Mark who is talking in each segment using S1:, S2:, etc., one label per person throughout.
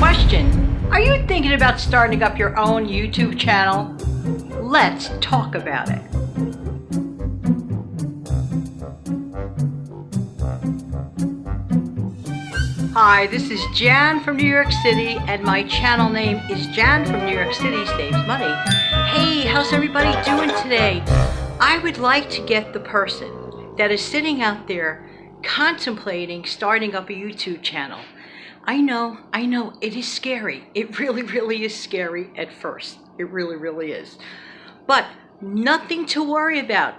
S1: Question: are you thinking about starting up your own YouTube channel? Let's talk about it. Hi, this is Jan from New York City, and my channel name is Jan from New York City Saves Money. Hey, how's everybody doing today? I would like to get the person that is sitting out there contemplating starting up a YouTube channel. I know, it is scary. It really is scary at first. It really is. But nothing to worry about.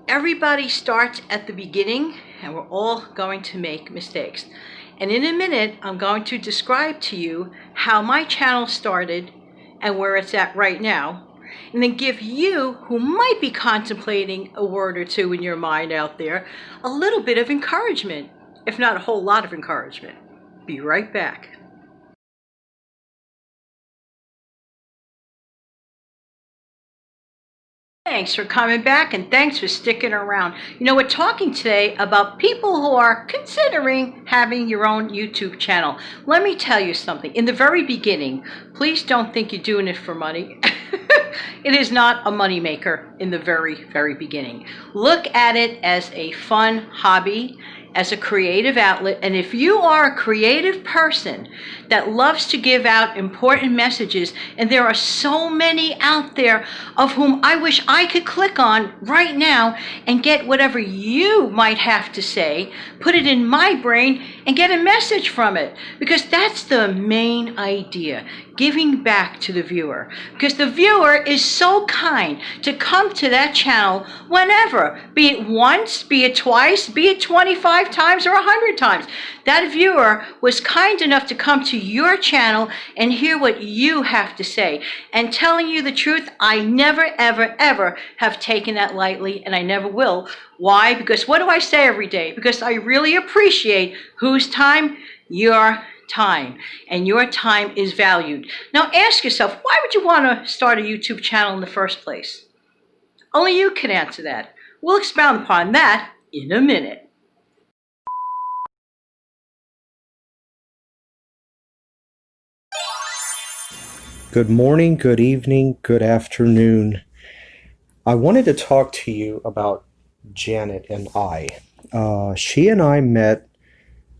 S1: Everybody starts at the beginning, and we're all going to make mistakes. And in a minute, I'm going to describe to you how my channel started and where it's at right now, and then give you, who might be contemplating a word or two in your mind out there, a little bit of encouragement, if not a whole lot of encouragement. Be right back. Thanks for coming back, and thanks for sticking around. You know, we're talking today about people who are considering having your own YouTube channel. Let me tell you something. In the very beginning, please don't think you're doing it for money. It is not a moneymaker in the very beginning. Look at it as a fun hobby, as a creative outlet. And if you are a creative person that loves to give out important messages, and there are so many out there of whom I wish I could click on right now and get whatever you might have to say, put it in my brain and get a message from it. Because that's the main idea, giving back to the viewer. Because the viewer is so kind to come to that channel whenever, be it once, be it twice, be it 25 times or 100 times. That viewer was kind enough to come to your channel and hear what you have to say. And telling you the truth, I never, ever have taken that lightly, and I never will. Why? Because what do I say every day? Because I really appreciate whose time? Your time. And your time is valued. Now ask yourself, why would you want to start a YouTube channel in the first place? Only you can answer that. We'll expound upon that in a minute.
S2: Good morning, good evening, good afternoon. I wanted to talk to you about Janet and I. She and I met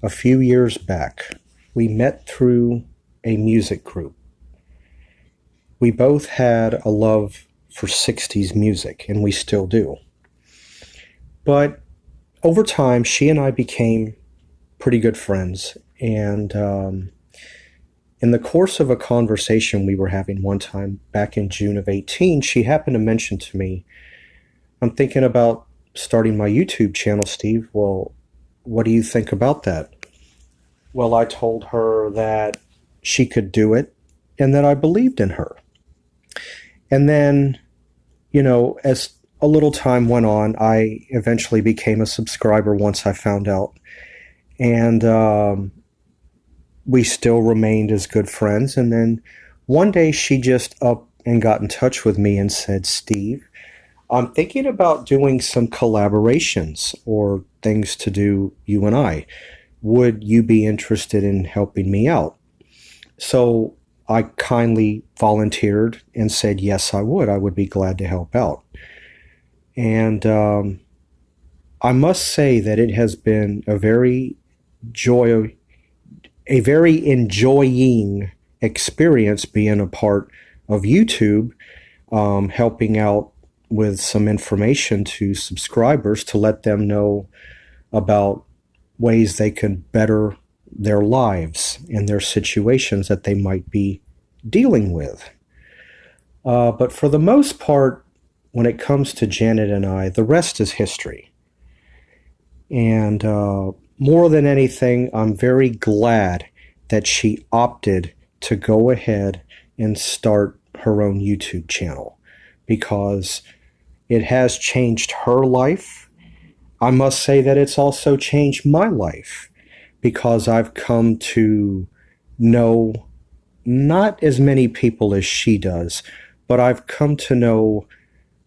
S2: a few years back. We met through a music group. We both had a love for 60s music, and we still do. But over time, she and I became pretty good friends, and in the course of a conversation we were having one time back in June of 18, she happened to mention to me, I'm thinking about starting my YouTube channel, Steve. Well, what do you think about that? Well, I told her that she could do it and that I believed in her. And then, you know, as a little time went on, I eventually became a subscriber once I found out. And we still remained as good friends. And then one day she just up and got in touch with me and said, Steve, I'm thinking about doing some collaborations or things to do, you and I. Would you be interested in helping me out? So I kindly volunteered and said, yes, I would. I would be glad to help out. And I must say that it has been a very enjoying experience being a part of YouTube, helping out with some information to subscribers to let them know about ways they can better their lives and their situations that they might be dealing with. But for the most part, when it comes to Janet and I, the rest is history. And more than anything, I'm very glad that she opted to go ahead and start her own YouTube channel, because it has changed her life. I must say that it's also changed my life, because I've come to know not as many people as she does, but I've come to know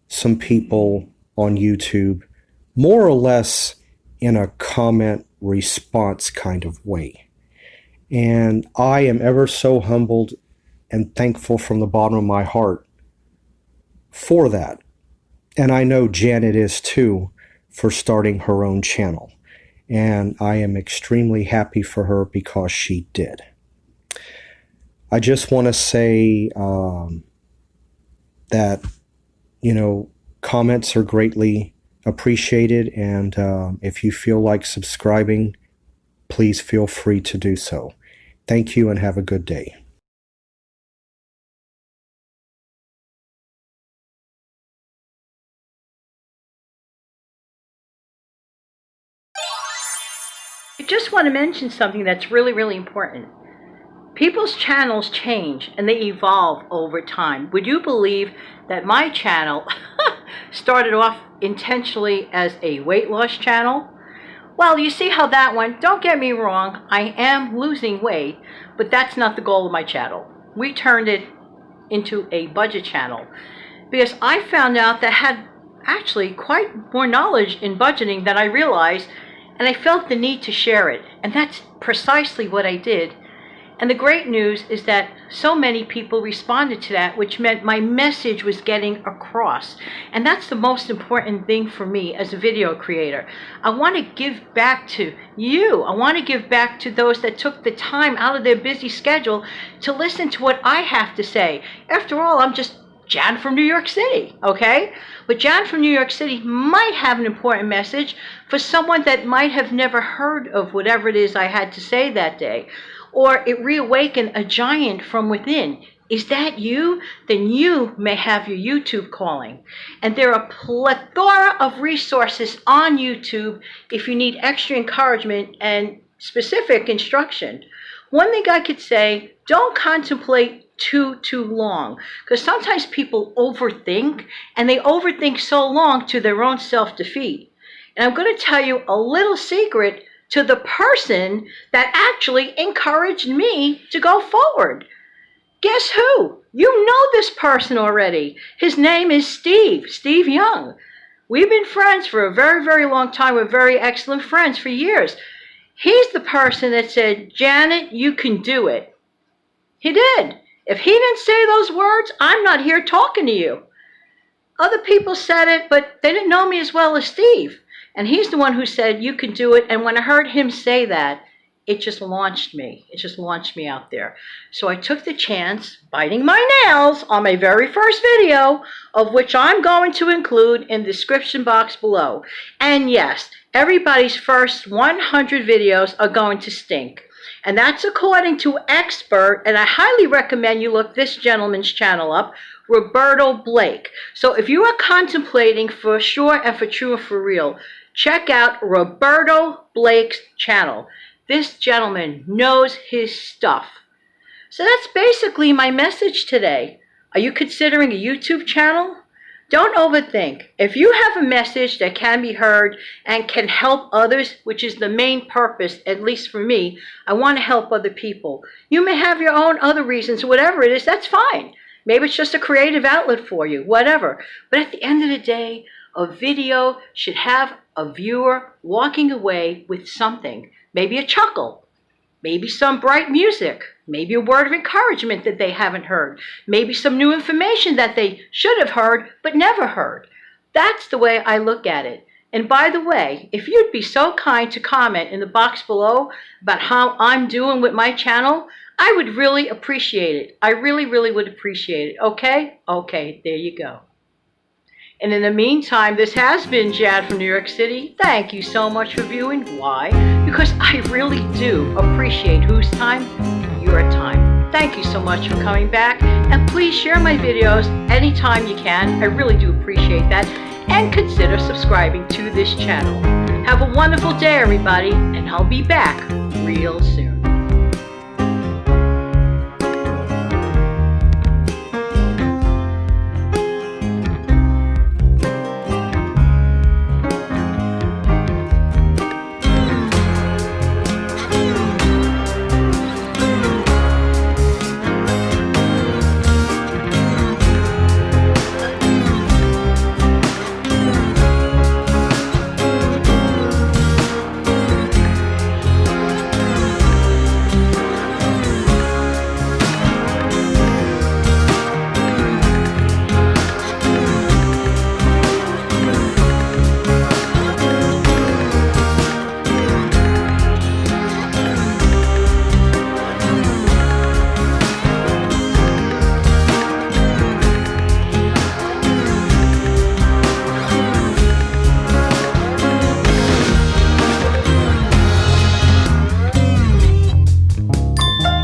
S2: some people on YouTube more or less in a comment response kind of way. And I am ever so humbled and thankful from the bottom of my heart for that. And I know Janet is too, for starting her own channel. And I am extremely happy for her because she did. I just want to say that, comments are greatly appreciated. And if you feel like subscribing, please feel free to do so. Thank you and have a good day.
S1: I just want to mention something that's really, really important. People's channels change and they evolve over time. Would you believe that my channel started off intentionally as a weight loss channel? Well, you see how that went. Don't get me wrong, I am losing weight, but that's not the goal of my channel. We turned it into a budget channel because I found out that I had actually quite more knowledge in budgeting than I realized, and I felt the need to share it. And that's precisely what I did. And the great news is that so many people responded to that, which meant my message was getting across. And that's the most important thing for me as a video creator. I want to give back to you. I want to give back to those that took the time out of their busy schedule to listen to what I have to say. After all, I'm just Jan from New York City, okay? But Jan from New York City might have an important message for someone that might have never heard of whatever it is I had to say that day. Or it reawakened a giant from within. Is that you? Then you may have your YouTube calling. And there are a plethora of resources on YouTube if you need extra encouragement and specific instruction. One thing I could say, don't contemplate too long, because sometimes people overthink, and they overthink so long to their own self-defeat. And I'm going to tell you a little secret to the person that actually encouraged me to go forward. Guess who? You know this person already. His name is Steve Young. We've been friends for a very, very long time. We're very excellent friends for years. He's the person that said, Janet, you can do it. He did. If he didn't say those words, I'm not here talking to you. Other people said it, but they didn't know me as well as Steve. And he's the one who said, you can do it. And when I heard him say that, it just launched me. It just launched me out there. So I took the chance, biting my nails on my very first video, of which I'm going to include in the description box below. And yes, everybody's first 100 videos are going to stink. And that's according to expert, and I highly recommend you look this gentleman's channel up, Roberto Blake. So if you are contemplating for sure and for true and for real, check out Roberto Blake's channel. This gentleman knows his stuff. So that's basically my message today. Are you considering a YouTube channel? Don't overthink. If you have a message that can be heard and can help others, which is the main purpose, at least for me, I want to help other people. You may have your own other reasons, whatever it is, that's fine. Maybe it's just a creative outlet for you, whatever. But at the end of the day, a video should have a viewer walking away with something. Maybe a chuckle, maybe some bright music, maybe a word of encouragement that they haven't heard, maybe some new information that they should have heard but never heard. That's the way I look at it. And by the way, if you'd be so kind to comment in the box below about how I'm doing with my channel, I would really appreciate it. I really, really would appreciate it. Okay? Okay, there you go. And in the meantime, this has been Jan from New York City. Thank you so much for viewing. Why? Because I really do appreciate whose time? Your time. Thank you so much for coming back. And please share my videos anytime you can. I really do appreciate that. And consider subscribing to this channel. Have a wonderful day, everybody. And I'll be back real soon.